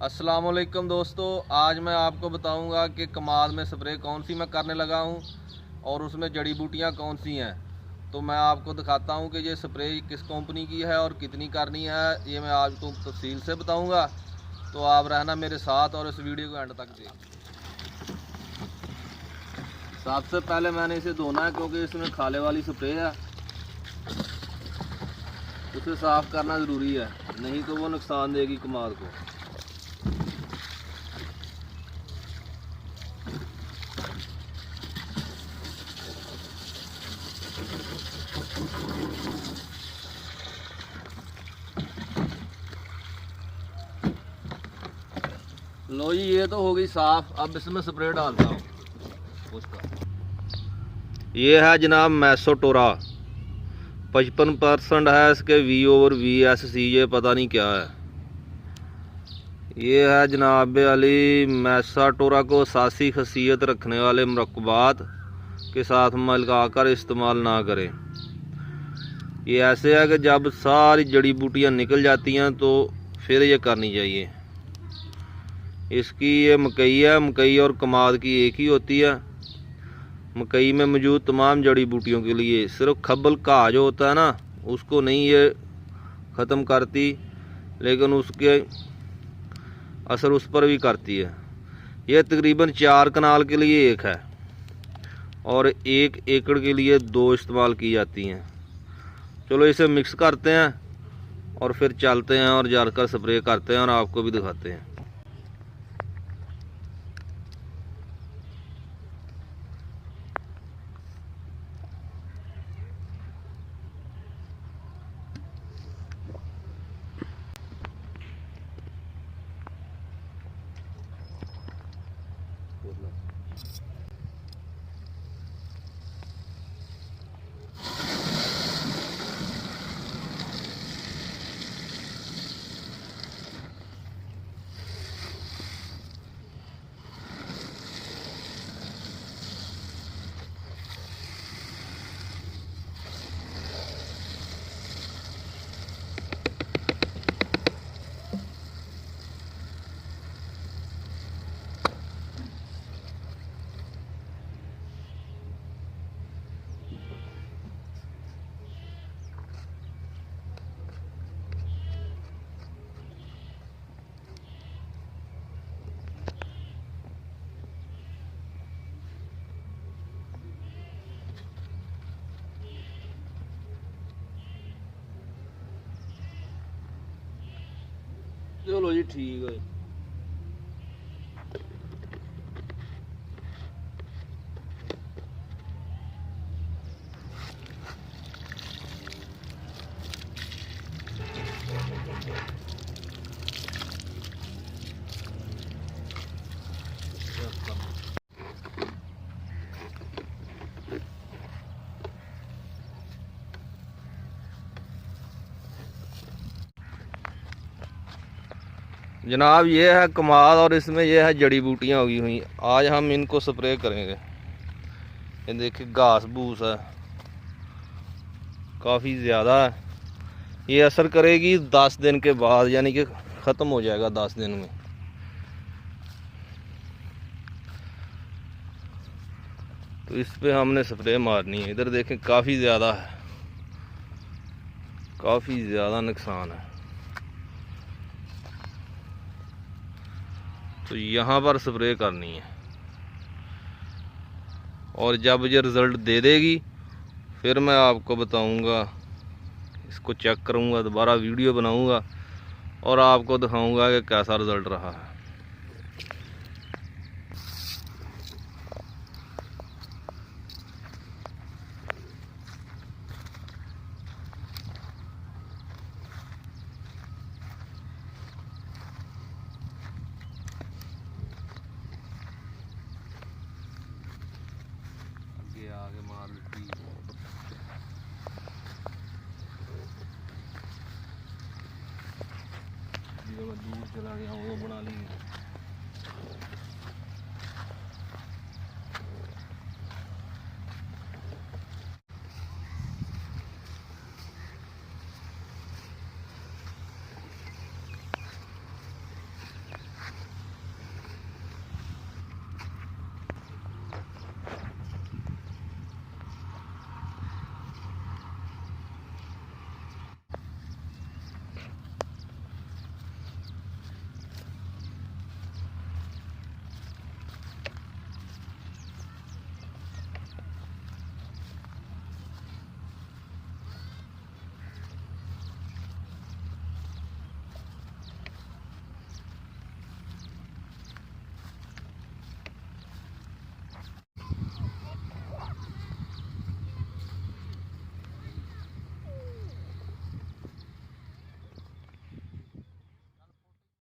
अस्सलाम वालेकुम दोस्तों, आज मैं आपको बताऊंगा कि कमाल में स्प्रे कौन सी मैं करने लगा हूं और उसमें जड़ी बूटियां कौन सी हैं। तो मैं आपको दिखाता हूं कि ये स्प्रे किस कंपनी की है और कितनी करनी है, ये मैं आपको तफसील से बताऊंगा। तो आप रहना मेरे साथ और इस वीडियो को एंड तक देखें। सबसे पहले मैंने इसे धोना है क्योंकि इसमें खाले वाली स्प्रे है, उसे साफ़ करना ज़रूरी है, नहीं तो वो नुकसान देगी कमाल को। लो जी, ये तो हो गई साफ़। अब इसमें स्प्रे डालता हूँ उसका। ये है जनाब मैसोटोरा, 55% है इसके V/VSC, ये पता नहीं क्या है। ये है जनाब अली मैसाटोरा को असासी खसीयत रखने वाले मरकबात के साथ मिलाकर इस्तेमाल ना करें। ये ऐसे है कि जब सारी जड़ी बूटियाँ निकल जाती हैं तो फिर ये करनी चाहिए। इसकी ये मकई है, मकई और कमाद की एक ही होती है। मकई में मौजूद तमाम जड़ी बूटियों के लिए सिर्फ खब्बल घाह जो होता है ना, उसको नहीं ये ख़त्म करती, लेकिन उसके असर उस पर भी करती है। यह तकरीबन 4 कनाल के लिए एक है और 1 एकड़ के लिए 2 इस्तेमाल की जाती हैं। चलो इसे मिक्स करते हैं और फिर चलते हैं और जाकर स्प्रे करते हैं और आपको भी दिखाते हैं। चलो जी, ठीक है। जनाब ये है कमाल और इसमें ये है जड़ी बूटियाँ होगी हुई। आज हम इनको स्प्रे करेंगे। ये देखिए घास भूस है, काफ़ी ज़्यादा है। ये असर करेगी 10 दिन के बाद, यानी कि ख़त्म हो जाएगा 10 दिन में। तो इस पे हमने स्प्रे मारनी है। इधर देखें काफ़ी ज़्यादा है, काफ़ी ज़्यादा नुकसान है। तो यहाँ पर स्प्रे करनी है और जब ये रिज़ल्ट दे देगी फिर मैं आपको बताऊंगा। इसको चेक करूंगा, दोबारा वीडियो बनाऊंगा और आपको दिखाऊंगा कि कैसा रिज़ल्ट रहा है। आगे मार ली, दूर चला गया वो बना ली।